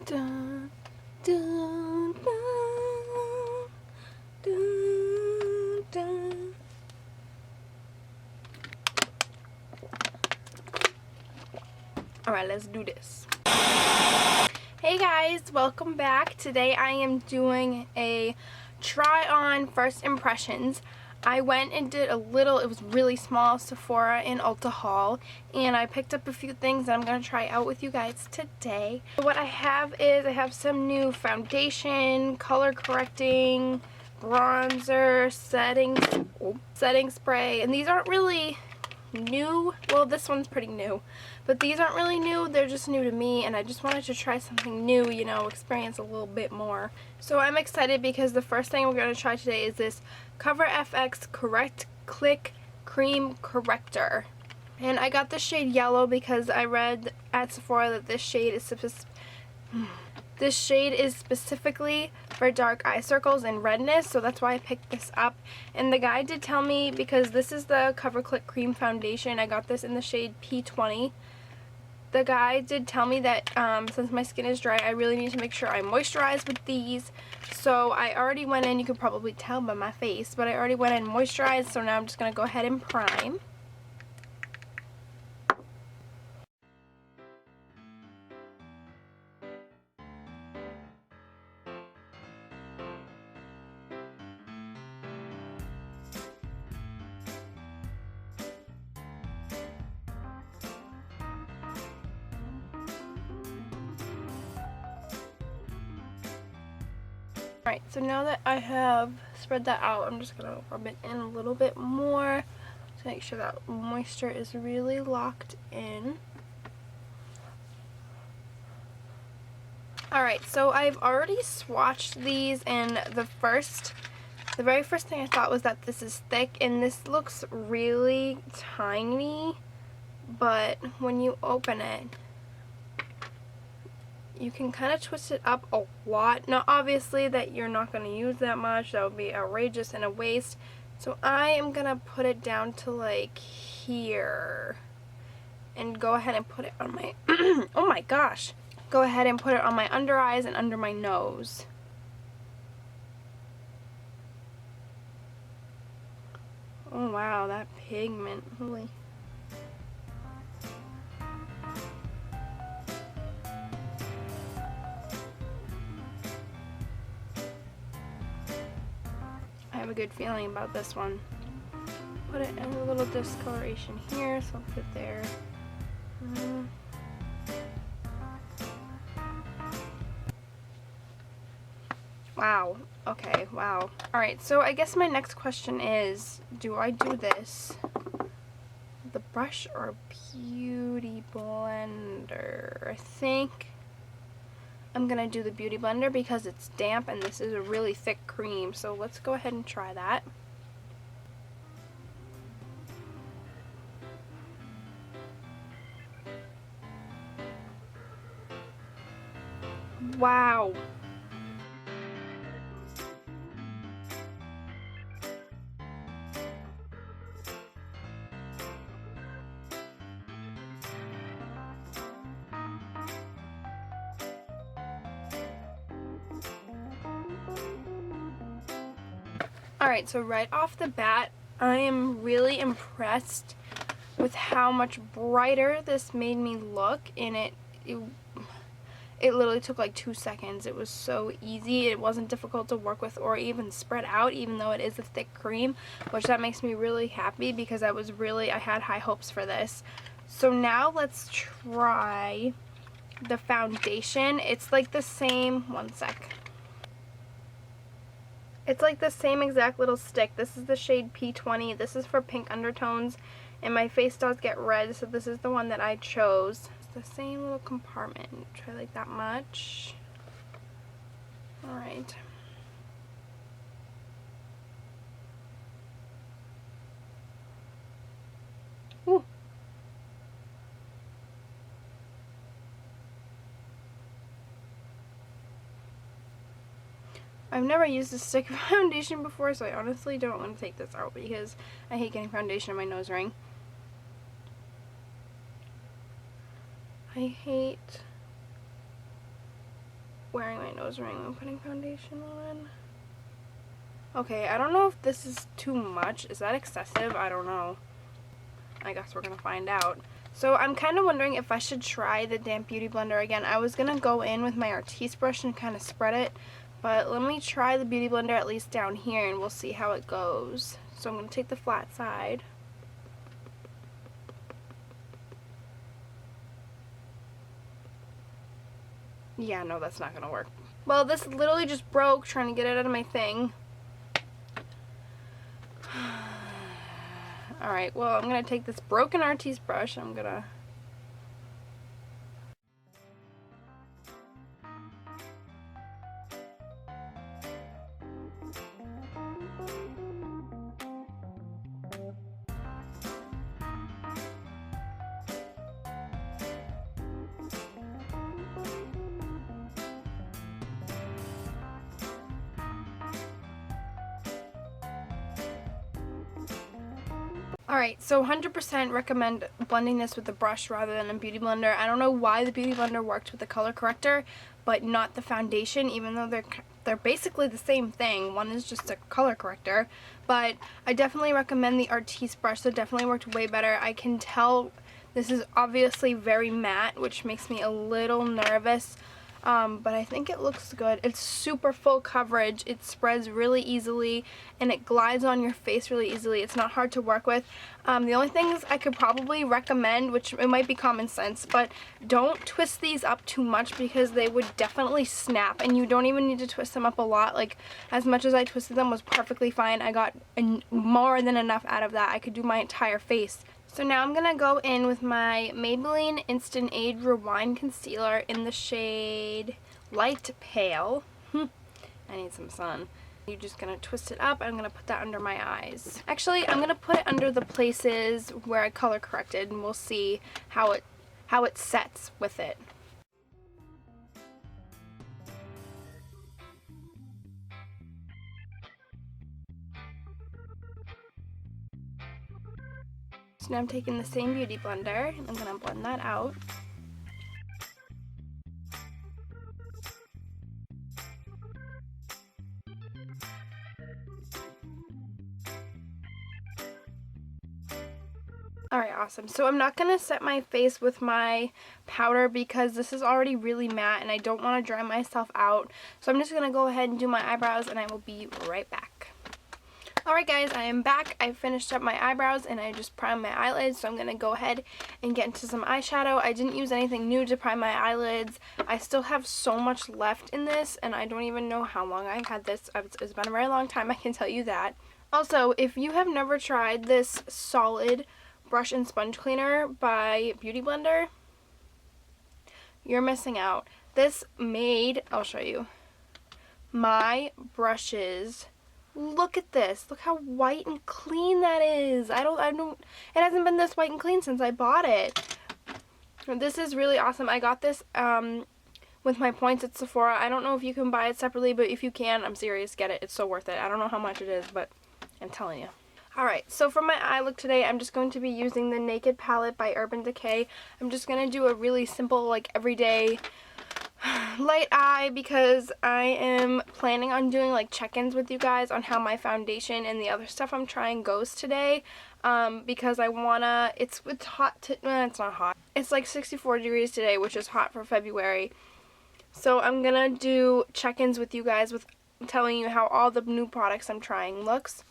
Dun, dun, dun, dun, dun. Alright, let's do this. Hey guys, welcome back. Today I am doing a try on first impressions. I went and did a little, it was really small, Sephora in Ulta haul, and I picked up a few things that I'm going to try out with you guys today. What I have is, I have some new foundation, color correcting, bronzer, setting spray, and these aren't really new. Well, this one's pretty new, but these aren't really new. They're just new to me, and I just wanted to try something new, you know, experience a little bit more. So I'm excited because the first thing we're going to try today is this CoverFX Correct Click Cream Corrector. And I got the shade yellow because I read at Sephora that this shade is specifically for dark eye circles and redness, so that's why I picked this up. And the guy did tell me, because this is the Cover Click Cream Foundation, I got this in the shade P20. The guy did tell me that since my skin is dry, I really need to make sure I moisturize with these. So I already went in, you can probably tell by my face, but I already went in and moisturized, so now I'm just going to go ahead and prime. Alright, so now that I have spread that out, I'm just going to rub it in a little bit more to make sure that moisture is really locked in. Alright, so I've already swatched these, and the very first thing I thought was that this is thick, and this looks really tiny, but when you open it, you can kind of twist it up a lot. Now obviously that you're not going to use that much, that would be outrageous and a waste. So I am going to put it down to like here and go ahead and put it on my, oh my gosh, go ahead and put it on my under eyes and under my nose. Oh wow, that pigment, holy. I have a good feeling about this one. Put it in a little discoloration here, so I'll put it there. Wow. Okay, wow. Alright, so I guess my next question is, do I do this with the brush or beauty blender? I think I'm going to do the beauty blender because it's damp and this is a really thick cream. So let's go ahead and try that. Wow. Alright, so right off the bat, I am really impressed with how much brighter this made me look, and it literally took like 2 seconds. It was so easy. It wasn't difficult to work with or even spread out, even though it is a thick cream, which that makes me really happy because I had high hopes for this. So now let's try the foundation. It's like the same, one sec. It's like the same exact little stick. This is the shade P20. This is for pink undertones, and my face does get red, so this is the one that I chose. It's the same little compartment. Try like that much. Alright. Ooh. I've never used a stick of foundation before, so I honestly don't want to take this out because I hate getting foundation in my nose ring. I hate wearing my nose ring when putting foundation on. Okay, I don't know if this is too much. Is that excessive? I don't know. I guess we're gonna find out. So I'm kind of wondering if I should try the damp beauty blender again. I was gonna go in with my artiste brush and kind of spread it, but let me try the beauty blender at least down here and we'll see how it goes. So I'm gonna take the flat side. Yeah, no, that's not gonna work. Well, this literally just broke trying to get it out of my thing. Alright, well, I'm going to take this broken artiste brush. I'm going to... Alright, so 100% recommend blending this with a brush rather than a beauty blender. I don't know why the beauty blender worked with the color corrector, but not the foundation, even though they're basically the same thing. One is just a color corrector, but I definitely recommend the artiste brush. So it definitely worked way better. I can tell this is obviously very matte, which makes me a little nervous. But I think it looks good. It's super full coverage. It spreads really easily and it glides on your face really easily. It's not hard to work with. The only things I could probably recommend, which it might be common sense, but don't twist these up too much because they would definitely snap, and you don't even need to twist them up a lot. Like, as much as I twisted them was perfectly fine. I got more than enough out of that. I could do my entire face. So now I'm going to go in with my Maybelline Instant Age Rewind Concealer in the shade Light Pale. I need some sun. You're just going to twist it up. I'm going to put that under my eyes. Actually, I'm going to put it under the places where I color corrected, and we'll see how it sets with it. So now I'm taking the same beauty blender, and I'm going to blend that out. Alright, awesome. So I'm not going to set my face with my powder because this is already really matte and I don't want to dry myself out. So I'm just going to go ahead and do my eyebrows and I will be right back. Alright guys, I am back. I finished up my eyebrows and I just primed my eyelids, so I'm going to go ahead and get into some eyeshadow. I didn't use anything new to prime my eyelids. I still have so much left in this and I don't even know how long I've had this. It's been a very long time, I can tell you that. Also, if you have never tried this solid brush and sponge cleaner by Beauty Blender, you're missing out. This made, I'll show you, my brushes. Look at this. Look how white and clean that is. I don't, it hasn't been this white and clean since I bought it. This is really awesome. I got this with my points at Sephora. I don't know if you can buy it separately, but if you can, I'm serious, get it. It's so worth it. I don't know how much it is, but I'm telling you. Alright, so for my eye look today, I'm just going to be using the Naked palette by Urban Decay. I'm just going to do a really simple, like, everyday light eye because I am planning on doing, like, check-ins with you guys on how my foundation and the other stuff I'm trying goes today. Because I wanna, it's hot, it's not hot. It's like 64 degrees today, which is hot for February. So I'm gonna do check-ins with you guys with telling you how all the new products I'm trying looks.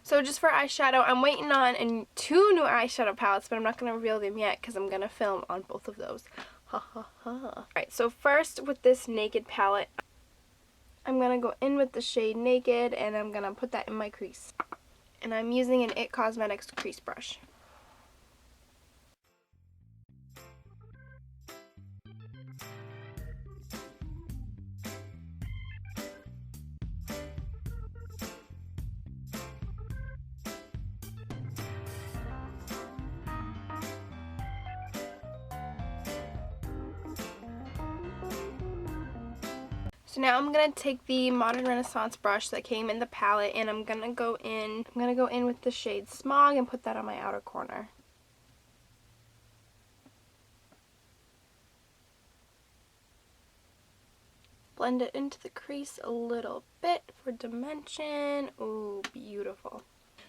So just for eyeshadow, I'm waiting on 2 new eyeshadow palettes, but I'm not going to reveal them yet because I'm going to film on both of those. Ha ha ha. Alright, so first with this Naked palette, I'm going to go in with the shade Naked and I'm going to put that in my crease. And I'm using an It Cosmetics crease brush. So now I'm going to take the Modern Renaissance brush that came in the palette and I'm going to go in with the shade Smog and put that on my outer corner. blend it into the crease a little bit for dimension. Ooh, beautiful.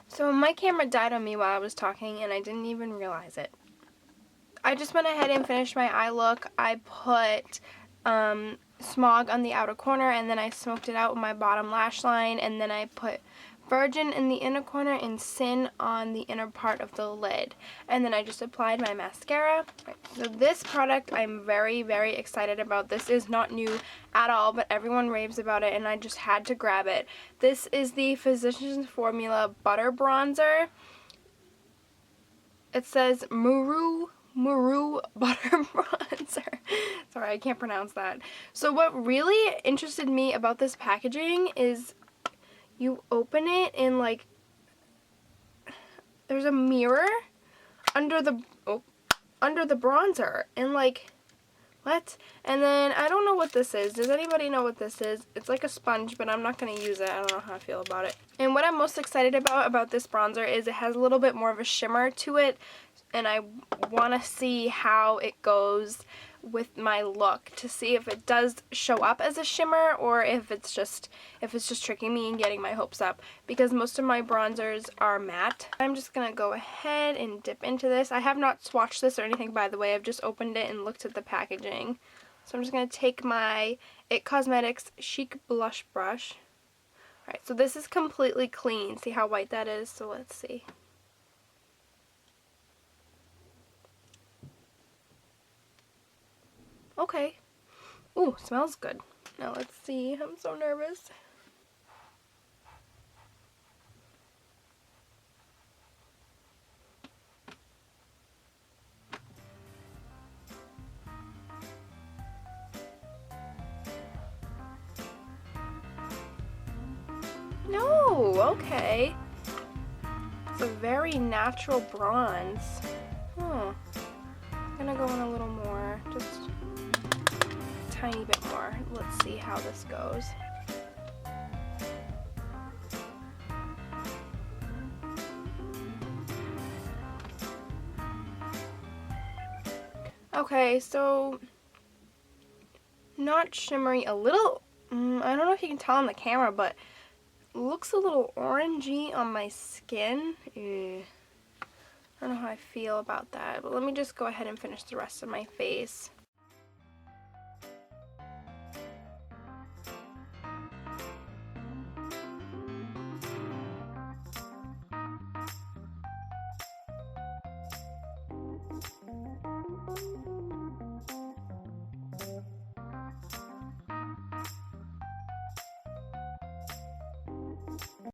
So my camera died on me while I was talking and I didn't even realize it. I just went ahead and finished my eye look. I put Smog on the outer corner, and then I smoked it out with my bottom lash line, and then I put Virgin in the inner corner and Sin on the inner part of the lid. And then I just applied my mascara. So this product I'm very, very excited about. This is not new at all, but everyone raves about it and I just had to grab it. This is the Physicians Formula Butter Bronzer. It says Murumuru Butter Bronzer. Sorry, I can't pronounce that. So what really interested me about this packaging is you open it and like there's a mirror under the bronzer and like what? And then I don't know what this is. Does anybody know what this is? It's like a sponge, but I'm not going to use it. I don't know how I feel about it. And what I'm most excited about this bronzer is it has a little bit more of a shimmer to it, and I want to see how it goes with my look to see if it does show up as a shimmer or if it's just tricking me and getting my hopes up, because most of my bronzers are matte. I'm just gonna go ahead and dip into this. I have not swatched this or anything, by the way. I've just opened it and looked at the packaging. So I'm just gonna take my IT Cosmetics Chic Blush Brush. Alright, so this is completely clean. See how white that is? So let's see. Okay. Ooh, smells good. Now let's see. I'm so nervous. No, okay. It's a very natural bronze. I'm gonna go in a little more, just a tiny bit more. Let's see how this goes. Okay, so not shimmery, a little, I don't know if you can tell on the camera, but looks a little orangey on my skin. I don't know how I feel about that, but let me just go ahead and finish the rest of my face.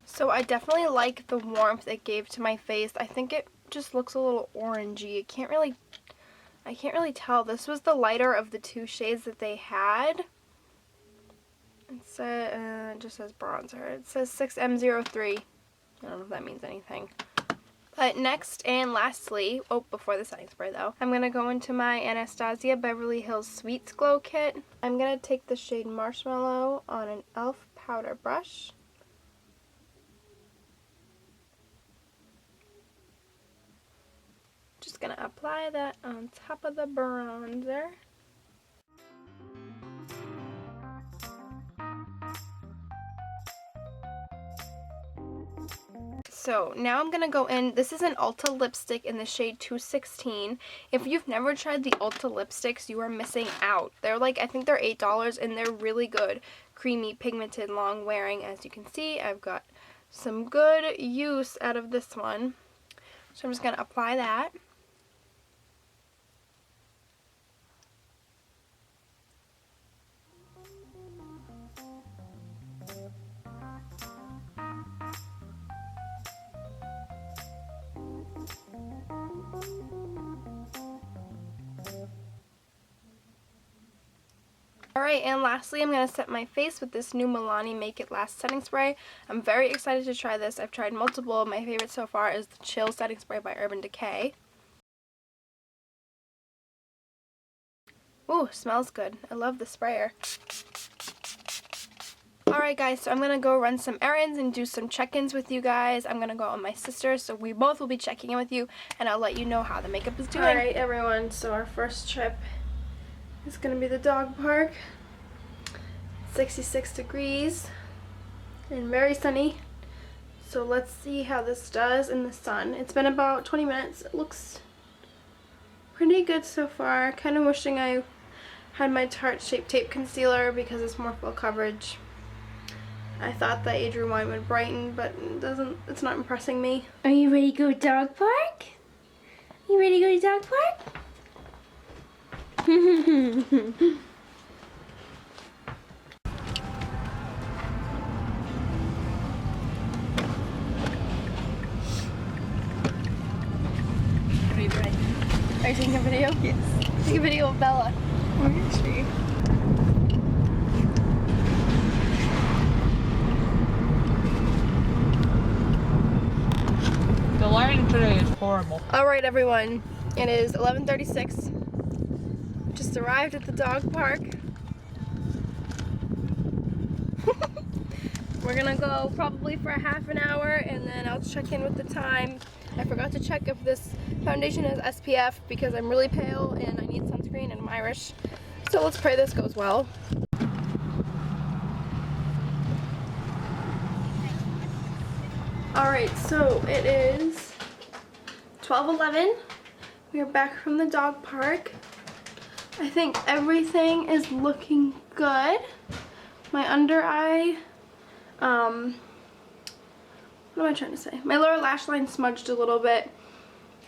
So I definitely like the warmth it gave to my face. I think it just looks a little orangey. I can't really tell. This was the lighter of the two shades that they had. It just says bronzer. It says 6M03. I don't know if that means anything. But next and lastly, before the setting spray though, I'm going to go into my Anastasia Beverly Hills Sweets Glow Kit. I'm going to take the shade Marshmallow on an e.l.f. powder brush. Just going to apply that on top of the bronzer. So now I'm going to go in, this is an Ulta lipstick in the shade 216. If you've never tried the Ulta lipsticks, you are missing out. They're like, I think they're $8 and they're really good. Creamy, pigmented, long wearing. As you can see, I've got some good use out of this one. So I'm just going to apply that. Alright, and lastly, I'm going to set my face with this new Milani Make It Last setting spray. I'm very excited to try this. I've tried multiple. My favorite so far is the Chill setting spray by Urban Decay. Ooh, smells good. I love the sprayer. Alright guys, so I'm going to go run some errands and do some check-ins with you guys. I'm going to go out with my sister, so we both will be checking in with you, and I'll let you know how the makeup is doing. Alright everyone, so our first trip is going to be the dog park. 66 degrees and very sunny. So let's see how this does in the sun. It's been about 20 minutes. It looks pretty good so far. Kind of wishing I had my Tarte Shape Tape Concealer because it's more full coverage. I thought that Age Rewind would brighten, but it's not impressing me. Are you ready to go dog park? You ready to go to dog park? Are you ready? Are you taking a video? Yes. Take a video of Bella. Where is she? The lighting today is horrible. Alright everyone, it is 11:36. Just arrived at the dog park. We're gonna go probably for a half an hour and then I'll check in with the time. I forgot to check if this foundation has SPF because I'm really pale and I need sunscreen and I'm Irish. So let's pray this goes well. Alright, so it is 12:11. We are back from the dog park. I think everything is looking good. My under eye, what am I trying to say? My lower lash line smudged a little bit.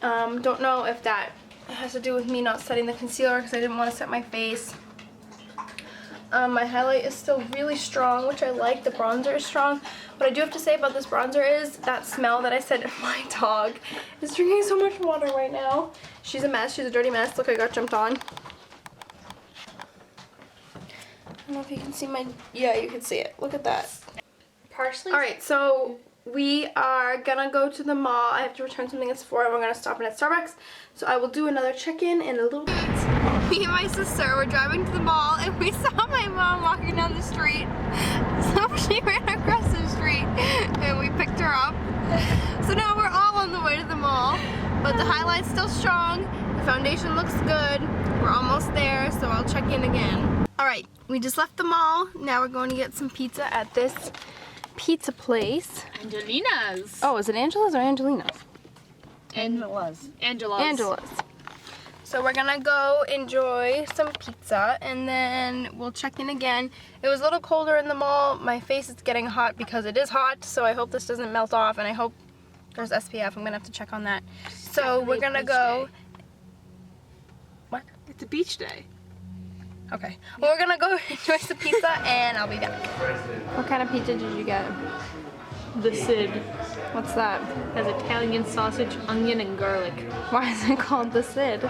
Don't know if that has to do with me not setting the concealer because I didn't want to set my face. My highlight is still really strong, which I like. The bronzer is strong. What I do have to say about this bronzer is that smell that I said my dog is drinking so much water right now. She's a mess. She's a dirty mess. Look, I got jumped on. I don't know if you can see my... Yeah, you can see it. Look at that. Partially. Alright, so we are gonna go to the mall. I have to return something at Sephora and we're gonna stop in at Starbucks. So I will do another check-in in a little bit. Me and my sister were driving to the mall and we saw my mom walking down the street. So she ran across the street and we picked her up. So now we're all on the way to the mall. But the highlight's still strong. The foundation looks good. We're almost there, so I'll check in again. Alright, we just left the mall. Now we're going to get some pizza at this pizza place. Angelina's. Oh, is it Angela's or Angelina's? Angela's. Angela's. So we're gonna go enjoy some pizza and then we'll check in again. It was a little colder in the mall. My face is getting hot because it is hot, so I hope this doesn't melt off and I hope there's SPF. I'm gonna have to check on that. So we're gonna go... What? It's a beach day. Okay. Well, we're gonna go enjoy some pizza and I'll be back. What kind of pizza did you get? The Sid What's that? has Italian sausage, onion, and garlic. Why is it called the Sid?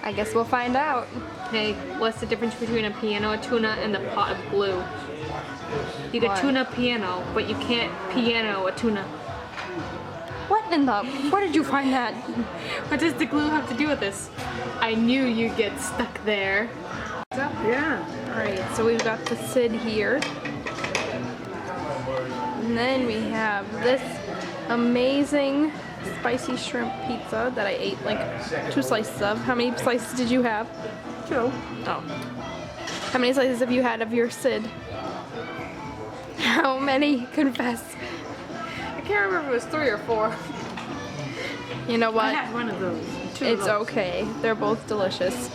I guess we'll find out. Hey, what's the difference between a piano, a tuna, and the pot of glue? You could What? tuna piano, but you can't piano a tuna. What in the... Where did you find that? What does the glue have to do with this? I knew you'd get stuck there. Yeah. Alright, so we've got the Sid here. And then we have this amazing spicy shrimp pizza that I ate like 2 slices of. How many slices did you have? 2. Oh. How many slices have you had of your Sid? How many? Confess. I can't remember if it was 3 or 4. You know what? I had one of those. It's okay. They're both delicious.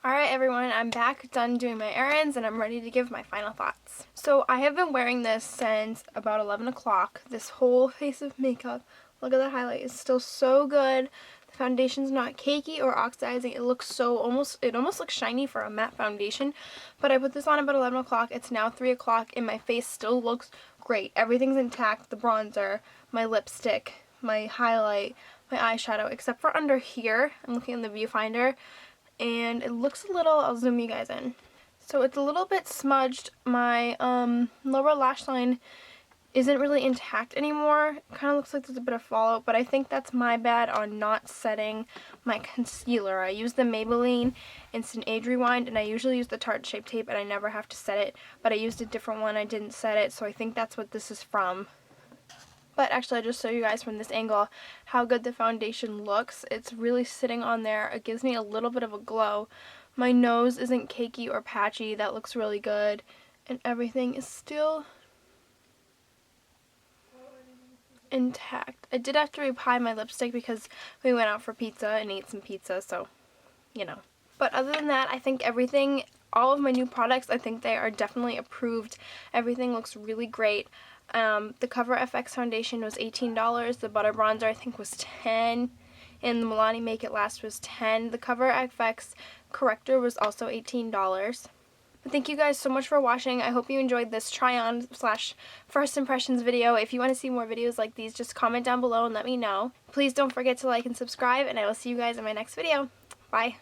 Alright everyone, I'm back, done doing my errands, and I'm ready to give my final thoughts. So I have been wearing this since about 11 o'clock. This whole face of makeup. Look at the highlight. It's still so good. The foundation's not cakey or oxidizing. It looks so it almost looks shiny for a matte foundation. But I put this on about 11 o'clock. It's now 3 o'clock and my face still looks great. Everything's intact. The bronzer, my lipstick, my highlight, my eyeshadow, except for under here. I'm looking in the viewfinder. And it looks a little, I'll zoom you guys in. So it's a little bit smudged. My lower lash line isn't really intact anymore. Kind of looks like there's a bit of fallout, but I think that's my bad on not setting my concealer. I use the Maybelline Instant Age Rewind, and I usually use the Tarte Shape Tape, and I never have to set it, but I used a different one. I didn't set it, so I think that's what this is from. But actually, I'll just show you guys from this angle how good the foundation looks. It's really sitting on there. It gives me a little bit of a glow, My nose isn't cakey or patchy. That looks really good. And everything is still intact. I did have to reapply my lipstick because we went out for pizza and ate some pizza, so, you know. But other than that, I think everything, all of my new products, I think they are definitely approved. Everything looks really great. The Cover FX foundation was $18. The Butter Bronzer, I think, was $10. And the Milani Make It Last was $10. The Cover FX corrector was also $18. But thank you guys so much for watching. I hope you enjoyed this try-on / first impressions video. If you want to see more videos like these, just comment down below and let me know. Please don't forget to like and subscribe, and I will see you guys in my next video. Bye.